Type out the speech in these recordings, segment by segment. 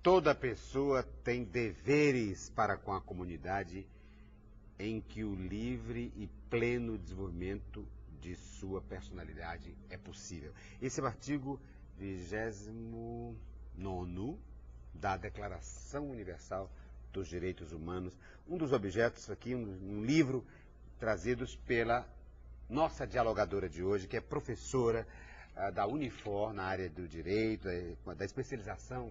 Toda pessoa tem deveres para com a comunidade em que o livre e pleno desenvolvimento de sua personalidade é possível. Esse é o artigo 29º da Declaração Universal dos Direitos Humanos, um dos objetos aqui, um livro trazidos pela nossa dialogadora de hoje, que é professora da Unifor, na área do direito, da especialização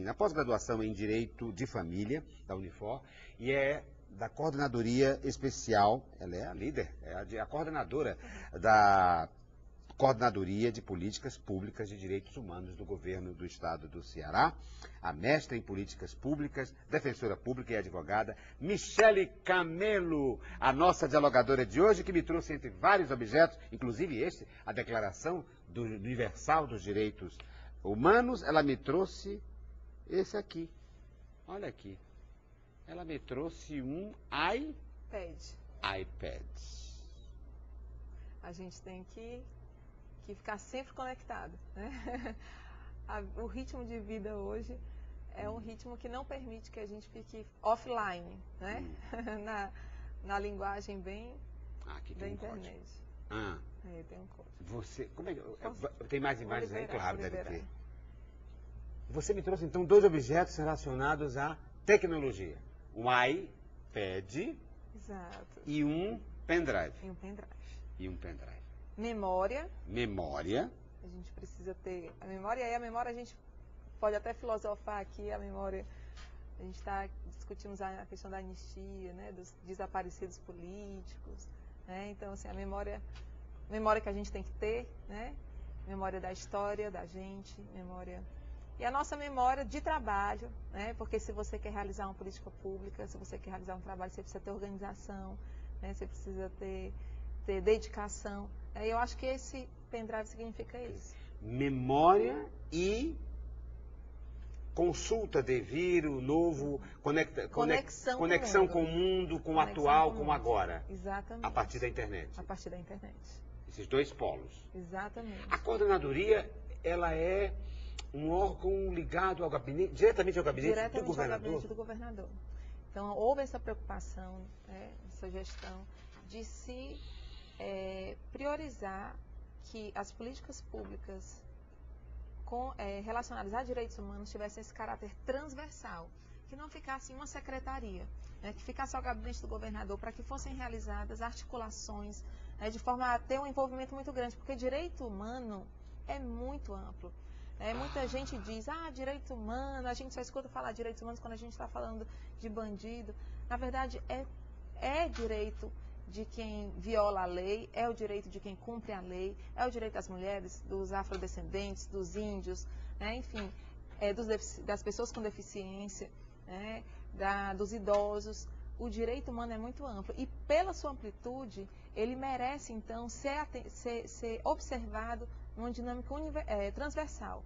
na pós-graduação em Direito de Família, da Unifor, e é da Coordenadoria Especial, ela é a líder, é a coordenadora da Coordenadoria de Políticas Públicas de Direitos Humanos do Governo do Estado do Ceará, a mestra em Políticas Públicas, defensora pública e advogada, Michele Camelo, a nossa dialogadora de hoje, que me trouxe entre vários objetos, inclusive este, a Declaração Universal dos Direitos Humanos. Ela me trouxe esse aqui, olha aqui, ela me trouxe um iPad. A gente tem que ficar sempre conectado, né? O ritmo de vida hoje é um ritmo que não permite que a gente fique offline, né? Na linguagem bem da internet. Tem um código. Você, como é que, tem mais imagens aí? Claro, deve ter. Você me trouxe então dois objetos relacionados à tecnologia. Um iPad. Exato. E um pendrive. E um pendrive. Memória. A gente precisa ter a memória, e a memória a gente pode até filosofar aqui, a memória, a gente discutimos a questão da anistia, né, dos desaparecidos políticos, né, então assim, a memória que a gente tem que ter, né, memória da história da gente, memória, e a nossa memória de trabalho, né, porque se você quer realizar uma política pública, se você quer realizar um trabalho, você precisa ter organização, né, você precisa ter dedicação. Eu acho que esse pendrive significa isso. Memória e consulta, devir, o novo, conexão com o mundo, com o atual, com o agora. Exatamente. A partir da internet. A partir da internet. Esses dois polos. Exatamente. A coordenadoria, ela é um órgão ligado ao gabinete, diretamente ao gabinete do governador? Ao gabinete do governador. Então, houve essa preocupação, essa gestão de se priorizar que as políticas públicas relacionadas a direitos humanos tivessem esse caráter transversal, que não ficasse em uma secretaria, né, que ficasse ao gabinete do governador, para que fossem realizadas articulações, de forma a ter um envolvimento muito grande, porque direito humano é muito amplo. Muita gente diz, direito humano, a gente só escuta falar de direitos humanos quando a gente está falando de bandido. Na verdade, é direito de quem viola a lei, é o direito de quem cumpre a lei, é o direito das mulheres, dos afrodescendentes, dos índios, né, enfim, das pessoas com deficiência, né, dos idosos. O direito humano é muito amplo e, pela sua amplitude, ele merece, então, ser observado numa dinâmica transversal.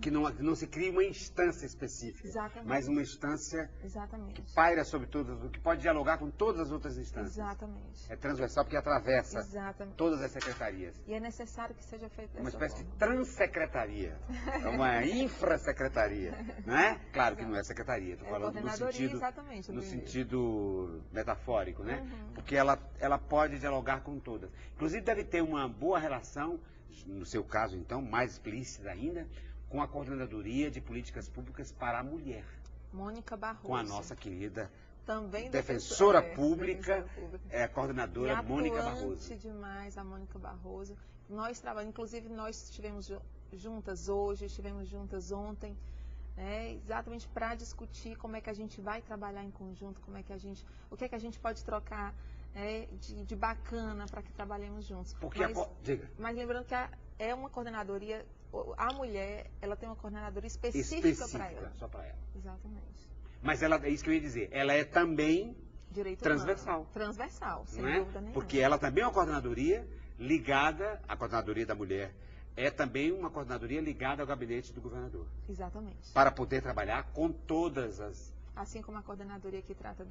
Que não se crie uma instância específica, exatamente, mas uma instância exatamente, que paira sobre todas, que pode dialogar com todas as outras instâncias. Exatamente. É transversal porque atravessa exatamente, todas as secretarias. E é necessário que seja feito dessa uma espécie forma. De transecretaria, é uma infrasecretaria, não é? Claro que não é secretaria, estou falando no sentido metafórico, né? Porque ela pode dialogar com todas. Inclusive deve ter uma boa relação, no seu caso então, mais explícita ainda, com a Coordenadoria de Políticas Públicas para a Mulher. Mônica Barroso. Com a nossa querida também defensora pública, a coordenadora Mônica Barroso. Demais a Mônica Barroso. Nós trabalhamos, inclusive nós estivemos juntas hoje, estivemos juntas ontem, exatamente para discutir como é que a gente vai trabalhar em conjunto, o que é que a gente pode trocar de bacana para que trabalhemos juntos. Mas lembrando que é uma coordenadoria, a mulher, ela tem uma coordenadoria específica para ela. Só para ela. Exatamente. Mas é isso que eu ia dizer, ela é também direito transversal. Humano. Transversal, sem dúvida nenhuma. Porque ela também é uma coordenadoria ligada, a coordenadoria da mulher, é também uma coordenadoria ligada ao gabinete do governador. Exatamente. Para poder trabalhar com todas as... Assim como a coordenadoria que trata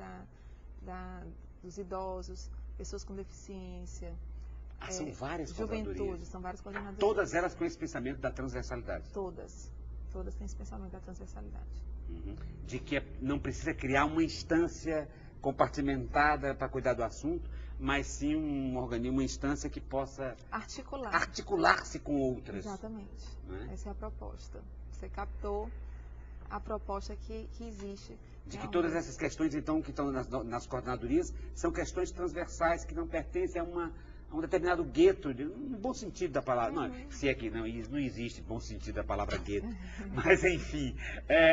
dos idosos, pessoas com deficiência, São várias juventude, coordenadorias. são várias coordenadorias. Todas elas com esse pensamento da transversalidade. Todas têm esse pensamento da transversalidade. De que não precisa criar uma instância compartimentada para cuidar do assunto, mas sim um organismo, uma instância que possa articular-se com outras. Exatamente. Né? Essa é a proposta. Você captou a proposta que existe. De que todas essas questões, então, que estão nas coordenadorias, são questões transversais, que não pertencem a um determinado gueto, no bom sentido da palavra. Não, se é que não existe bom sentido da palavra gueto, mas enfim,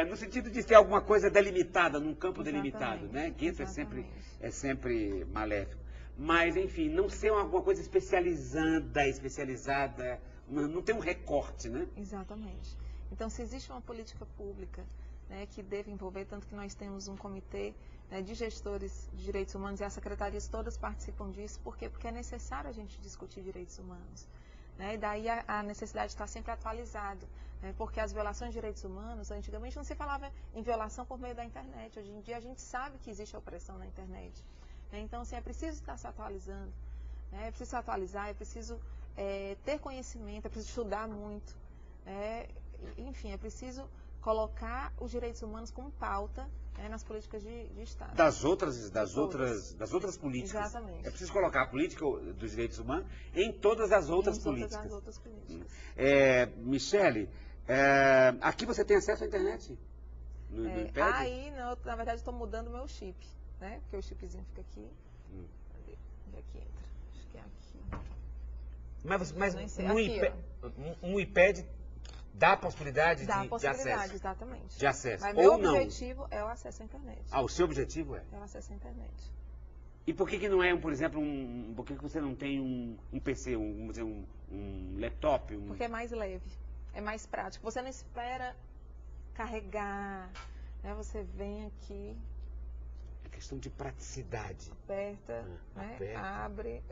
no sentido de ter alguma coisa delimitada, num campo delimitado, né? Gueto é sempre maléfico. Mas, enfim, não ser alguma coisa especializada, não tem um recorte, né? Exatamente. Então, se existe uma política pública, né, que deve envolver, tanto que nós temos um comitê, né, de gestores de direitos humanos e as secretarias todas participam disso. Por quê? Porque é necessário a gente discutir direitos humanos. Né, e daí a necessidade de estar sempre atualizado. Né, porque as violações de direitos humanos, antigamente não se falava em violação por meio da internet. Hoje em dia a gente sabe que existe opressão na internet. Né, então, assim, é preciso estar se atualizando. Né, é preciso se atualizar, é preciso ter conhecimento, é preciso estudar muito. Enfim, é preciso colocar os direitos humanos como pauta, né, nas políticas de Estado. Das outras políticas. Exatamente. É preciso colocar a política dos direitos humanos em todas as outras políticas. Todas as outras políticas. Michele, aqui você tem acesso à internet? No iPad? Aí, não, na verdade, estou mudando o meu chip, né? Porque o chipzinho fica aqui. Cadê? Onde é que entra? Acho que é aqui. Mas aqui, um iPad dá a possibilidade Dá a de possibilidade, acesso? exatamente. De acesso. Mas Ou meu não? objetivo é o acesso à internet. O seu objetivo é? É o acesso à internet. E por que não é, por exemplo, por que você não tem um PC, um laptop? Porque é mais leve, é mais prático. Você não espera carregar, né? Você vem aqui. É questão de praticidade. Aperta, né? Abre,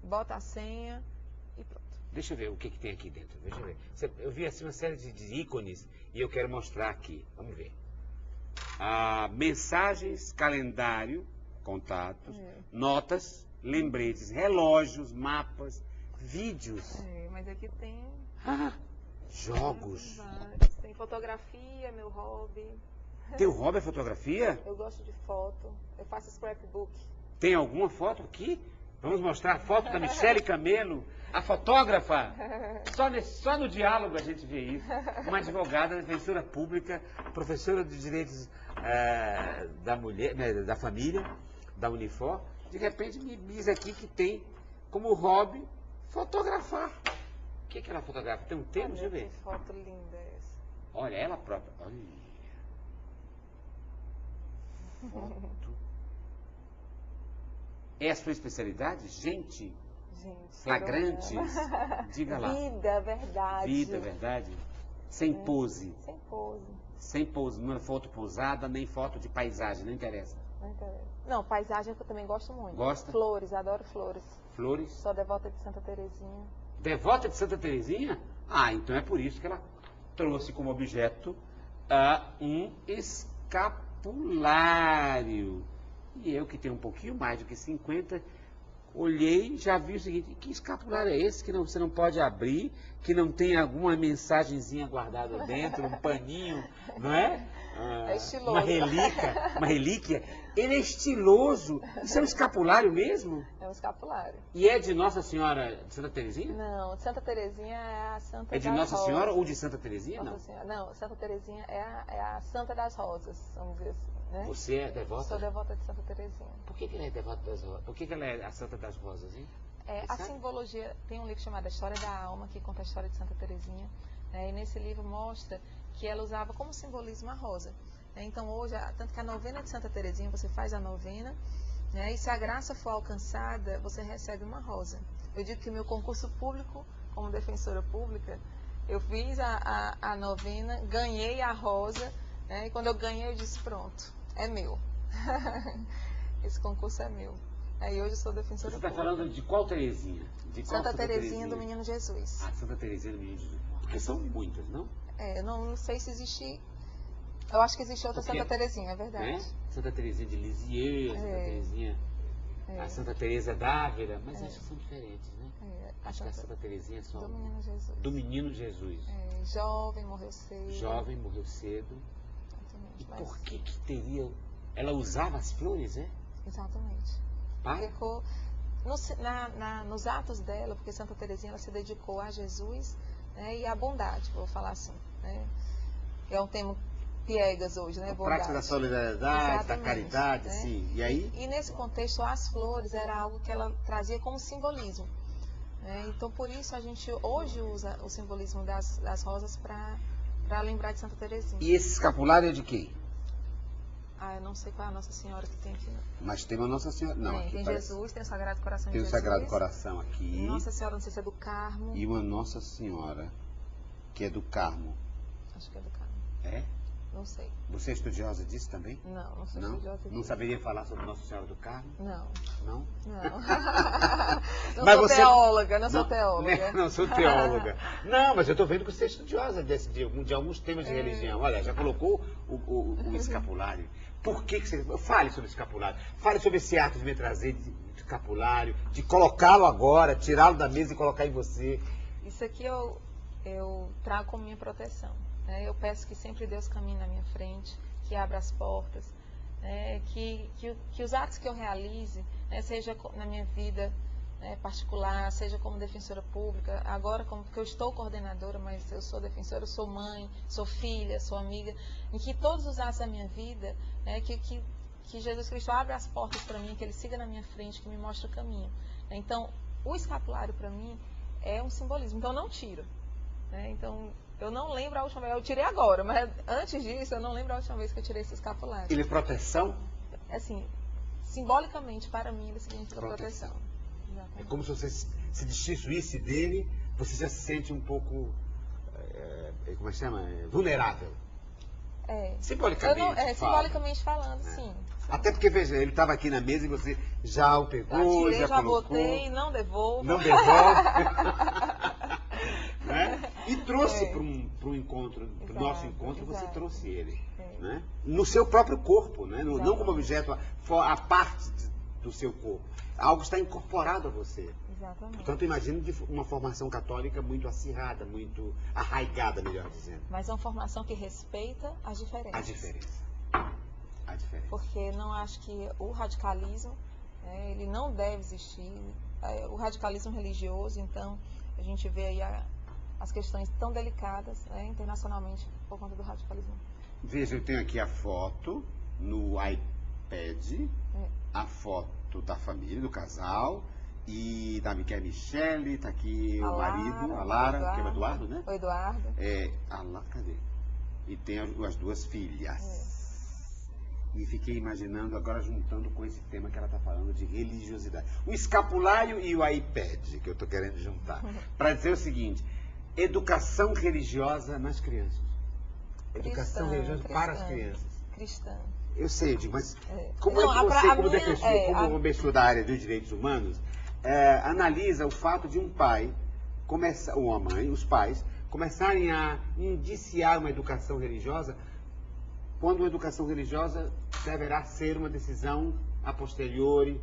bota a senha e pronto. Deixa eu ver o que tem aqui dentro. Deixa eu ver. Eu vi assim uma série de ícones e eu quero mostrar aqui. Vamos ver. Mensagens, calendário, contatos, notas, lembretes, relógios, mapas, vídeos. Mas aqui tem... Jogos. Tem fotografia, meu hobby. Teu hobby é fotografia? Eu gosto de foto. Eu faço scrapbook. Tem alguma foto aqui? Vamos mostrar a foto da Michele Camelo, a fotógrafa. Só no diálogo a gente vê isso. Uma advogada, defensora pública, professora de direitos da mulher, né, da família, da Unifor. De repente me diz aqui que tem como hobby fotografar. O que ela fotografa? Tem um termo? Deixa eu ver. Que foto linda é essa. Olha, ela própria. Olha. Foto. É a sua especialidade? Gente, flagrantes, diga lá. Vida, verdade. Vida, verdade. Sem pose. Sem pose. Sem pose, não é foto pousada, nem foto de paisagem, não interessa. Não interessa. Não, paisagem eu também gosto muito. Gosta? Flores, adoro flores. Flores? Sou devota de Santa Terezinha. Devota de Santa Terezinha? Então é por isso que ela trouxe como objeto um escapulário. E eu, que tenho um pouquinho mais do que 50, olhei e já vi o seguinte: que escapulário é esse que você não pode abrir, que não tem alguma mensagenzinha guardada dentro, um paninho, não é? É estiloso. Uma relíquia. Ele é estiloso. Isso é um escapulário mesmo? É um escapulário. E é de Nossa Senhora de Santa Terezinha? Não, Santa Terezinha é a Santa das Rosas. É de Nossa Senhora ou de Santa Terezinha? Nossa Senhora. Não, Santa Terezinha é a Santa das Rosas, vamos dizer assim. Né? Você é devota? Sou devota de Santa Terezinha. Por que ela é devota das Rosas? Por que ela é a Santa das Rosas, hein? A simbologia, tem um livro chamado A História da Alma, que conta a história de Santa Terezinha. E nesse livro mostra que ela usava como simbolismo a rosa. Então hoje, tanto que a novena de Santa Terezinha, você faz a novena, né, e se a graça for alcançada, você recebe uma rosa. Eu digo que o meu concurso público, como defensora pública, eu fiz a novena, ganhei a rosa, né, e quando eu ganhei eu disse, pronto, é meu. Esse concurso é meu. E hoje eu sou defensora pública. Você está falando de qual Terezinha? Santa Terezinha do Menino Jesus. Santa Terezinha do Menino Jesus. Porque são muitas, não? Eu não sei se existe... Eu acho que existe outra Santa Terezinha, é verdade. Santa Terezinha de Lisieux, Santa Terezinha... a Santa Teresa d'Ávila, mas acho que são diferentes, né? Acho que a Santa Teresinha é só do Menino Jesus. Do Menino Jesus. Jovem, morreu cedo. Jovem, morreu cedo. Exatamente. E por que teria... Ela usava as flores, é? Exatamente. Para? Ficou nos atos dela, porque Santa Teresinha ela se dedicou a Jesus, né, e à bondade, vou falar assim. Né? É um termo piegas hoje, né? A prática da solidariedade, da caridade, né? sim. E aí? E nesse contexto, as flores era algo que ela trazia como simbolismo. Né? Então, por isso, a gente hoje usa o simbolismo das rosas para lembrar de Santa Teresinha. E esse escapulário é de quem? Eu não sei qual é a Nossa Senhora que tem aqui. Não. Mas tem uma Nossa Senhora. Não, tem Jesus, tem o Sagrado Coração de Jesus. Tem o Sagrado Coração aqui. Nossa Senhora, não sei se é do Carmo. E uma Nossa Senhora, que é do Carmo. Acho que é do Carmo. É? Não sei. Você é estudiosa disso também? Não sou estudiosa disso. Não saberia falar sobre Nossa Senhora do Carmo? Não. Não? Não. Mas sou você... teóloga, não sou teóloga. Não sou teóloga. Não, mas eu estou vendo que você é estudiosa de alguns temas de religião. Olha, já colocou o escapulário. Por que você... Fale sobre o escapulário. Fale sobre esse ato de me trazer de escapulário, de colocá-lo agora, tirá-lo da mesa e colocar em você. Isso aqui eu trago como minha proteção. Né? Eu peço que sempre Deus caminhe na minha frente, que abra as portas, né? que os atos que eu realize, né? Seja na minha vida, né, particular, seja como defensora pública, agora porque eu estou coordenadora, mas eu sou defensora, eu sou mãe, sou filha, sou amiga, em que todos os atos da minha vida, né, que Jesus Cristo abra as portas para mim, que Ele siga na minha frente, que me mostre o caminho. Então, o escapulário para mim é um simbolismo, então eu não tiro. Né? Então, eu não lembro a última vez, eu tirei agora, mas antes disso eu não lembro a última vez que eu tirei esse escapulário. Ele é proteção? Assim, simbolicamente para mim ele significa proteção. É como se você se destituísse dele, você já se sente um pouco, como é que chama? Vulnerável. Simbolicamente. Simbolicamente falando, sim. Até porque, veja, ele estava aqui na mesa e você já o pegou, tirei, já colocou. botei, não devolvo. Não devolve. Né? E trouxe para o encontro, para o nosso encontro, você trouxe ele. Né? No seu próprio corpo, né? Não como objeto, a parte do seu corpo. Algo está incorporado a você. Exatamente. Portanto, imagino de uma formação católica muito acirrada, muito arraigada, melhor dizendo. Mas é uma formação que respeita as diferenças. A diferença. Porque não acho que o radicalismo, ele não deve existir. O radicalismo religioso, então, a gente vê aí as questões tão delicadas, internacionalmente, por conta do radicalismo. Veja, eu tenho aqui a foto no iPad, a foto da família, do casal, e da Michele, está aqui o marido, a Lara, que é o Eduardo, né? O Eduardo. Cadê? E tem as duas filhas. E fiquei imaginando, agora juntando com esse tema que ela está falando de religiosidade. O escapulário e o iPad, que eu estou querendo juntar. Para dizer o seguinte, educação religiosa nas crianças. Educação religiosa para as crianças. Cristã. Eu sei, Edinho, mas como é que você, como defensor, como uma pessoa da área dos direitos humanos, analisa o fato de um pai, ou uma mãe, os pais, começarem a indiciar uma educação religiosa, quando uma educação religiosa deverá ser uma decisão a posteriori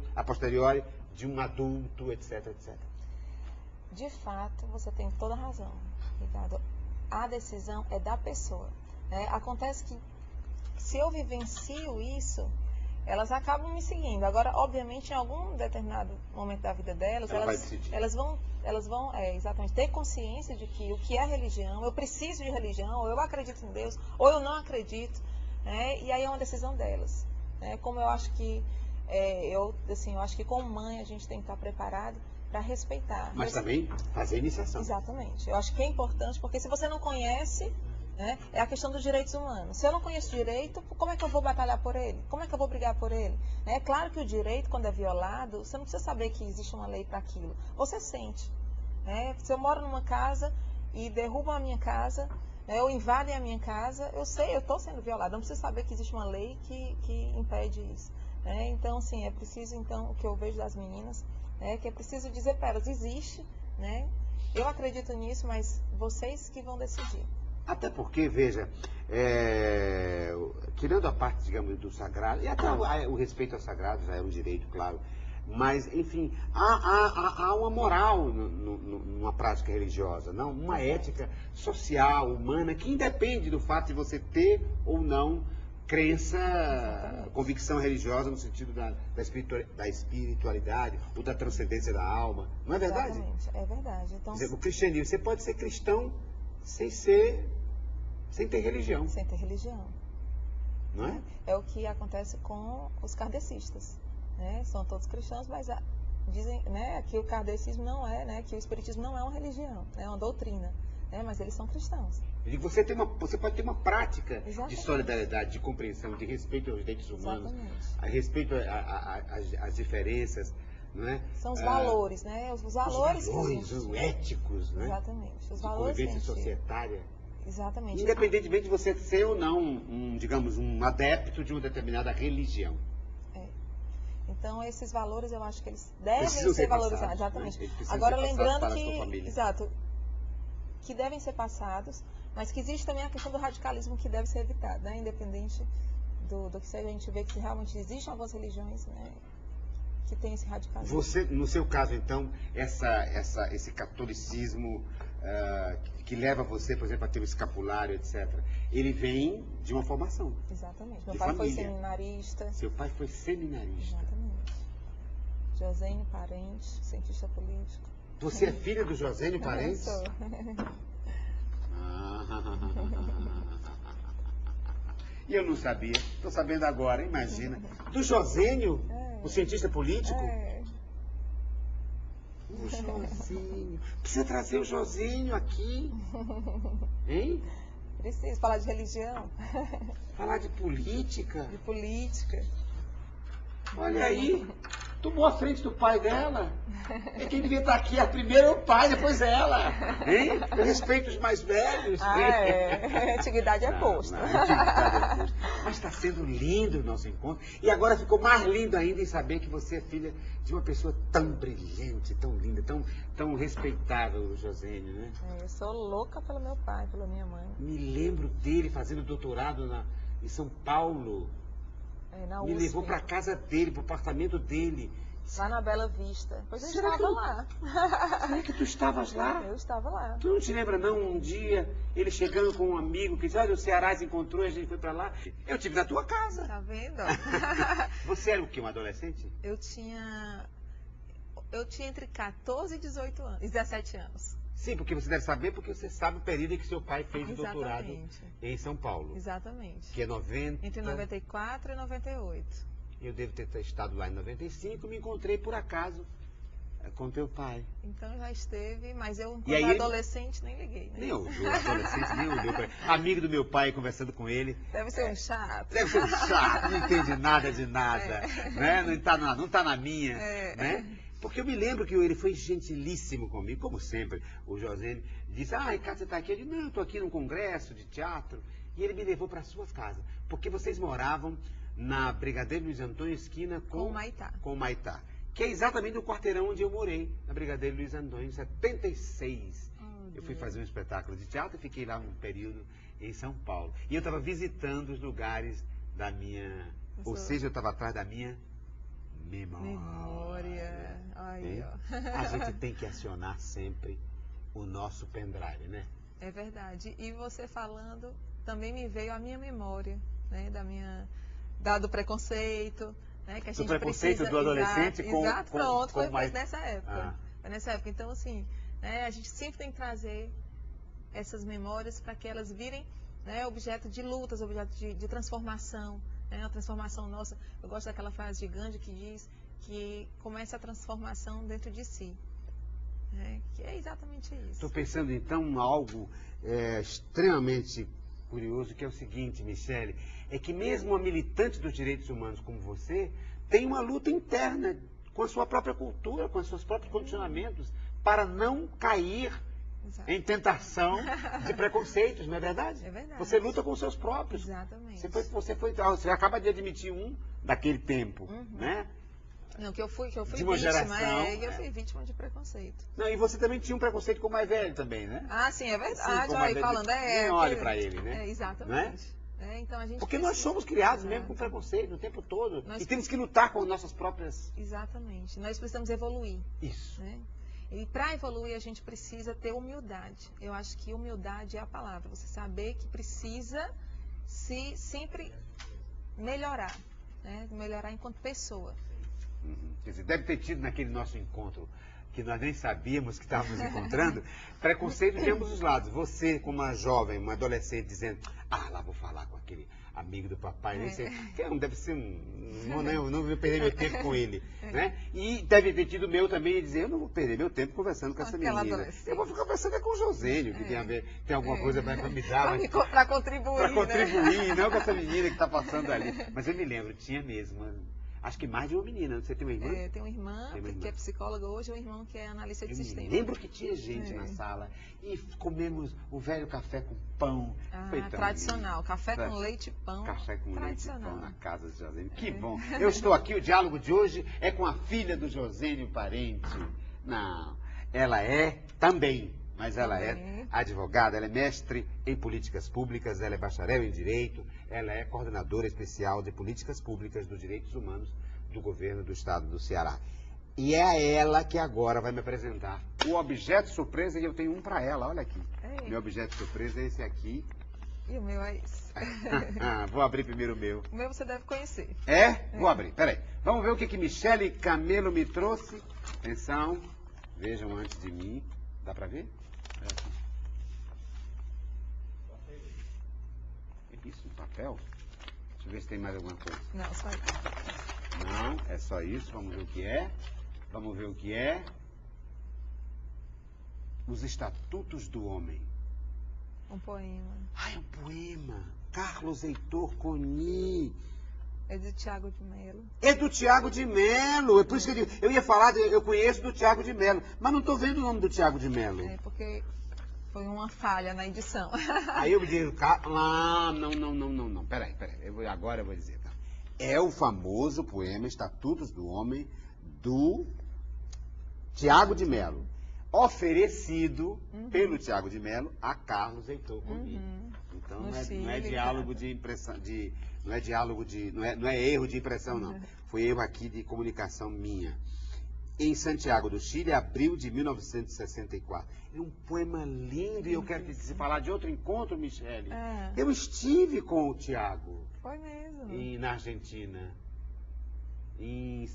de um adulto, etc, etc. De fato, você tem toda a razão, Ricardo. A decisão é da pessoa. Acontece que se eu vivencio isso, elas acabam me seguindo. Agora, obviamente, em algum determinado momento da vida delas, elas vão exatamente ter consciência de que o que é religião, eu preciso de religião, ou eu acredito em Deus, ou eu não acredito. E aí é uma decisão delas. Como eu acho que eu acho que como mãe a gente tem que estar preparado para respeitar. Mas também fazer iniciação. Exatamente. Eu acho que é importante, porque se você não conhece, é a questão dos direitos humanos. Se eu não conheço o direito, como é que eu vou batalhar por ele? Como é que eu vou brigar por ele? É claro que o direito, quando é violado, você não precisa saber que existe uma lei para aquilo. Você sente. Se eu moro numa casa e derrubam a minha casa, ou invadem a minha casa, eu sei, eu estou sendo violada. Não preciso saber que existe uma lei que impede isso. Então, sim, é preciso, então, o que eu vejo das meninas, que é preciso dizer para elas, existe, eu acredito nisso, mas vocês que vão decidir. Até porque, veja, tirando a parte, digamos, do sagrado, e até o respeito ao sagrado já é um direito, claro, Mas, enfim, há uma moral numa prática religiosa, não? Uma ética social, humana, que independe do fato de você ter ou não crença, convicção religiosa no sentido da espiritualidade ou da transcendência da alma. Não é verdade? Exatamente, é verdade. Então, Por exemplo, o cristianismo, você pode ser cristão sem ter religião. sem ter religião. Não é? É o que acontece com os kardecistas, né? São todos cristãos, mas dizem, né, que o kardecismo não é, né, que o espiritismo não é uma religião, é uma doutrina, né, mas eles são cristãos. Eu digo, você pode ter uma prática Exatamente. de solidariedade, de compreensão, de respeito aos direitos humanos, Exatamente. a respeito às diferenças, não é? São os valores, né? Os valores que a gente... Os éticos, né? Exatamente. Os De valores que a convivência gente... societária. Exatamente. Independentemente de você ser ou não, digamos, um adepto de uma determinada religião. Então, esses valores, eu acho que eles devem Precisam ser ser valorizados. passados, Exatamente. né? Eles precisam Agora, ser passados lembrando para a sua família. exato, que devem ser passados, mas que existe também a questão do radicalismo que deve ser evitado, né? Independente do que seja, a gente vê que realmente existem algumas religiões, né, que tem esse radicalismo. Você, no seu caso, então, esse catolicismo que leva você, por exemplo, a ter o escapulário, etc., ele vem de uma formação. Exatamente. Meu de pai família. foi seminarista. Seu pai foi seminarista. Exatamente. Josênio Parente, cientista político. Você é filha do Josênio Parentes? Eu sou. E eu não sabia. Estou sabendo agora, imagina. Do Josênio, o cientista político? O Josinho. Precisa trazer o Josinho aqui. Hein? Preciso falar de religião. Falar de política. De política. Olha aí. Tomou a frente do pai dela. É quem devia estar aqui. Primeiro é o pai, depois ela. Hein? Eu respeito os mais velhos. Antiguidade é posto. Antiguidade é posto. Mas está sendo lindo o nosso encontro. E agora ficou mais lindo ainda em saber que você é filha de uma pessoa tão brilhante, tão linda, tão respeitável, o Josênio, né? Eu sou louca pelo meu pai, pela minha mãe. Me lembro dele fazendo doutorado em São Paulo. Na Me USP. levou para a casa dele, para o apartamento dele. Lá na Bela Vista. Pois eu Será estava lá. Será que tu estavas lá? Eu estava lá. Tu não te lembra, não, um dia, ele chegando com um amigo que disse, olha, o Ceará se encontrou e a gente foi para lá. Eu estive na tua casa. Tá vendo? Você era o quê, um adolescente? Eu tinha entre 14 e 18 anos, 17 anos. Sim, porque você deve saber, porque você sabe o período em que seu pai fez o doutorado Exatamente. em São Paulo. Exatamente. Que é 90... Entre 94 e 98. Eu devo ter estado lá em 95, me encontrei por acaso com teu pai. Então já esteve, mas eu, E aí quando adolescente, nem liguei. Né? Nem ouviu, adolescente, nem ouviu. Amigo do meu pai, conversando com ele. Deve ser um chato. Deve ser um chato, não entende nada de nada. Né? Não tá na minha. Né? Porque eu me lembro que ele foi gentilíssimo comigo, como sempre. O José disse, Ricardo, você está aqui? Eu disse, não, eu estou aqui num congresso de teatro. E ele me levou para a sua casa. Porque vocês moravam na Brigadeiro Luiz Antônio, esquina com o Maitá. Que é exatamente no quarteirão onde eu morei, na Brigadeiro Luiz Antônio, em 76. Eu fui fazer um espetáculo de teatro e fiquei lá um período em São Paulo. E eu estava visitando os lugares da minha... Ou seja, eu estava atrás da minha memória. Aí, ó. A gente tem que acionar sempre o nosso pendrive, né? É verdade. E você falando, também me veio a minha memória, né? Do preconceito, né? Que a gente preconceito precisa, do adolescente foi mais... nessa época. Foi nessa época. Então, assim, né? A gente sempre tem que trazer essas memórias para que elas virem, né, objeto de lutas, objeto de transformação. A transformação nossa, eu gosto daquela frase de Gandhi que diz que começa a transformação dentro de si. Que é exatamente isso. Estou pensando então em algo extremamente curioso, que é o seguinte, Michele, é que mesmo uma militante dos direitos humanos como você, tem uma luta interna com a sua própria cultura, com os seus próprios condicionamentos, para não cair em tentação de preconceitos, não é verdade? É verdade. Você luta com os seus próprios. Exatamente. Você acaba de admitir um daquele tempo, né? Não, que eu fui de uma vítima, geração, eu fui vítima de preconceito. Não, e você também tinha um preconceito com o mais velho também, né? Sim, é verdade. Sim, Olha, falando, nem olhe para ele, né? Exatamente. Não é? Então a gente Porque nós somos criados mesmo com preconceito o tempo todo. E temos que lutar com nossas próprias... Exatamente. Nós precisamos evoluir. Isso. Né? E para evoluir a gente precisa ter humildade. Eu acho que humildade é a palavra. Você saber que precisa se sempre melhorar. Né? Melhorar enquanto pessoa. Quer dizer, deve ter tido naquele nosso encontro, que nós nem sabíamos que estávamos encontrando, preconceito de ambos os lados. Você, como uma jovem, uma adolescente, dizendo, lá vou falar com aquele amigo do papai, nem sei, que não deve ser não vou perder meu tempo com ele. Né? E deve ter tido o meu também, dizer, eu não vou perder meu tempo conversando com essa menina. Eu vou ficar conversando com o Josênio, que tem alguma coisa para me dar. Para contribuir, para contribuir, não com essa menina que está passando ali. Mas eu me lembro, tinha mesmo... Acho que mais de uma menina. Você tem uma irmã? Tem uma irmã que é psicóloga hoje, um irmão que é analista de sistema. Lembro que tinha gente na sala e comemos o velho café com pão. Foi tradicional. Café com leite e pão. Café com leite e pão na casa de Josênio. Que bom. Eu estou aqui, o diálogo de hoje é com a filha do Josênio Parente. Não, ela é também, mas ela é advogada, ela é mestre em políticas públicas, ela é bacharel em direito, ela é coordenadora especial de políticas públicas dos direitos humanos do governo do estado do Ceará. E é a ela que agora vai me apresentar o objeto surpresa, e eu tenho um para ela, olha aqui. Meu objeto surpresa é esse aqui. E o meu é esse. Vou abrir primeiro o meu. O meu você deve conhecer. Vou abrir, peraí. Vamos ver o que Michele Camelo me trouxe. Atenção, vejam antes de mim. Dá para ver? Isso, papel? Deixa eu ver se tem mais alguma coisa. Não, só isso. Não, é só isso. Vamos ver o que é. Vamos ver o que é. Os Estatutos do Homem. Um poema. É um poema. Carlos Heitor Coni. É de Tiago de Melo. É do Tiago de Melo. É por isso que eu ia falar, eu conheço do Tiago de Melo. Mas não estou vendo o nome do Tiago de Melo. Porque foi uma falha na edição. Aí eu me digo, não. Peraí. Agora eu vou dizer, tá? É o famoso poema Estatutos do Homem, do Tiago de Melo. Oferecido pelo Tiago de Melo a Carlos Heitor Coni. Então não é diálogo de impressão, não é erro de impressão, não. Foi erro aqui de comunicação minha. Em Santiago do Chile, abril de 1964. É um poema lindo, e eu quero te falar de outro encontro, Michele. Eu estive com o Tiago. Foi mesmo. Na Argentina. Em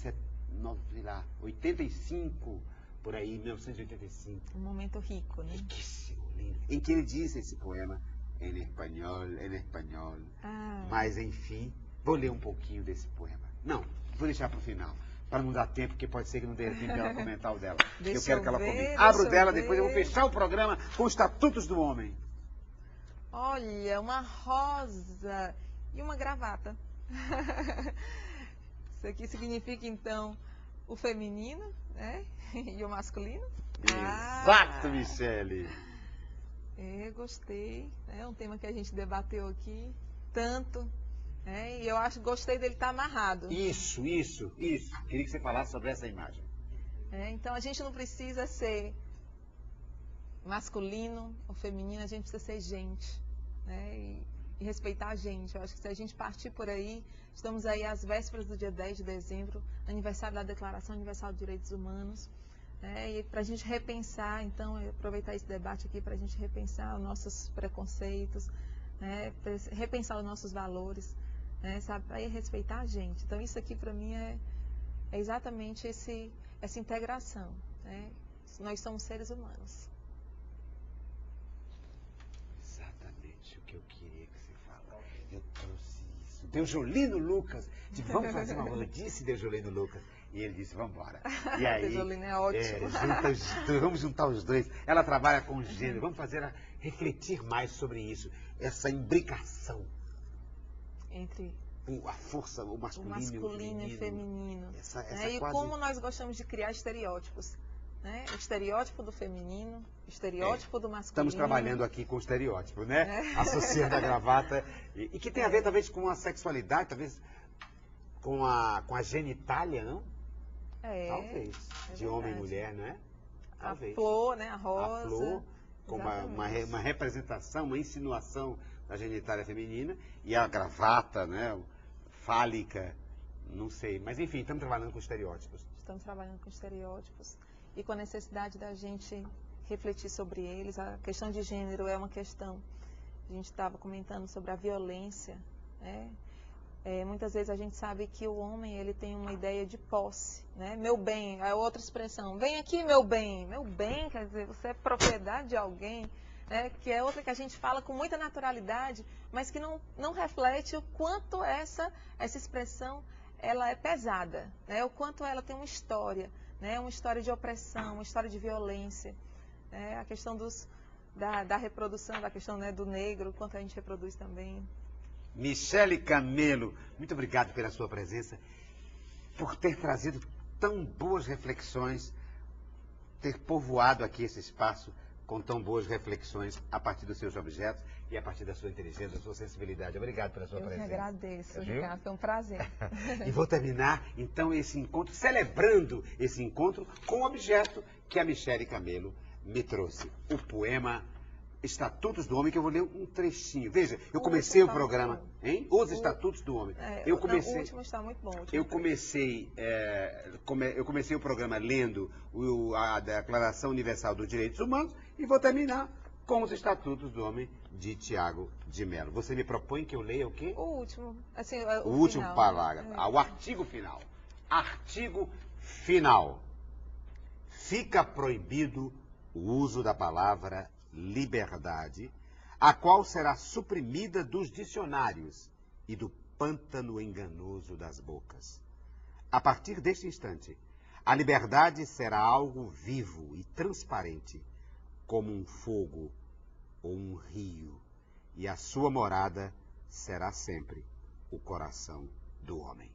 85, por aí, 1985. Um momento rico, né? Riquíssimo, lindo. Em que ele diz esse poema em espanhol. Mas, enfim, vou ler um pouquinho desse poema. Não, vou deixar para o final. Para não dar tempo, porque pode ser que não dê tempo dela comentar o dela. Eu quero que ela comente. Abro dela, depois eu vou fechar o programa com os Estatutos do Homem. Olha, uma rosa e uma gravata. Isso aqui significa, então, o feminino, né? E o masculino. Exato, Michele. Gostei. É um tema que a gente debateu aqui tanto. E eu gostei dele estar amarrado. Isso. Queria que você falasse sobre essa imagem. Então a gente não precisa ser masculino ou feminino, a gente precisa ser gente. E respeitar a gente. Eu acho que se a gente partir por aí, estamos aí às vésperas do dia 10 de dezembro, aniversário da Declaração Universal dos Direitos Humanos. E para a gente repensar, então, aproveitar esse debate aqui para a gente repensar os nossos preconceitos, repensar os nossos valores. Sabe, para respeitar a gente. Então isso aqui para mim é exatamente essa integração. Nós somos seres humanos. Exatamente o que eu queria que você falasse. Eu trouxe isso. Deujolino Lucas. Vamos fazer uma rodice, Deujolino Lucas. E ele disse, vamos embora. E aí, Deujolino é ótimo. Vamos juntar os dois. Ela trabalha com gênero. Vamos fazer ela refletir mais sobre isso. Essa imbricação entre a força, o masculino e o feminino. E quase... como nós gostamos de criar estereótipos. O estereótipo do feminino, o estereótipo do masculino. Estamos trabalhando aqui com o estereótipo, né? Associando a gravata. E que tem a ver, talvez, com a sexualidade, talvez com a genitália, não? Talvez. De homem e mulher, não é? Talvez. A flor, né? A rosa. A flor, com uma representação, uma insinuação da genitália feminina, e a gravata, né, fálica, não sei. Mas enfim, estamos trabalhando com estereótipos. Estamos trabalhando com estereótipos e com a necessidade da gente refletir sobre eles. A questão de gênero é uma questão, a gente estava comentando sobre a violência, né? Muitas vezes a gente sabe que o homem ele tem uma ideia de posse, né? Meu bem, é outra expressão, vem aqui meu bem. Meu bem quer dizer, você é propriedade de alguém, né? Que é outra que a gente fala com muita naturalidade, mas que não reflete o quanto essa expressão ela é pesada, né? O quanto ela tem uma história, né? Uma história de opressão, uma história de violência, né? A questão da reprodução, da questão, né, do negro, o quanto a gente reproduz também. Michele Camelo, muito obrigado pela sua presença, por ter trazido tão boas reflexões, ter povoado aqui esse espaço com tão boas reflexões a partir dos seus objetos e a partir da sua inteligência, da sua sensibilidade. Obrigado pela sua presença. Eu que agradeço, Ricardo, foi um prazer. E vou terminar, então, esse encontro, celebrando esse encontro com o objeto que a Michele Camelo me trouxe, o poema Estatutos do Homem, que eu vou ler um trechinho. Veja, eu comecei o programa, hein? Os Estatutos do Homem. O último está muito bom. Eu comecei o programa lendo a Declaração Universal dos Direitos Humanos e vou terminar com os Estatutos do Homem de Tiago de Mello. Você me propõe que eu leia o quê? O último. Assim, o último final, parágrafo. Né? O artigo final. Artigo final. Fica proibido o uso da palavra liberdade, a qual será suprimida dos dicionários e do pântano enganoso das bocas. A partir deste instante, a liberdade será algo vivo e transparente, como um fogo ou um rio, e a sua morada será sempre o coração do homem.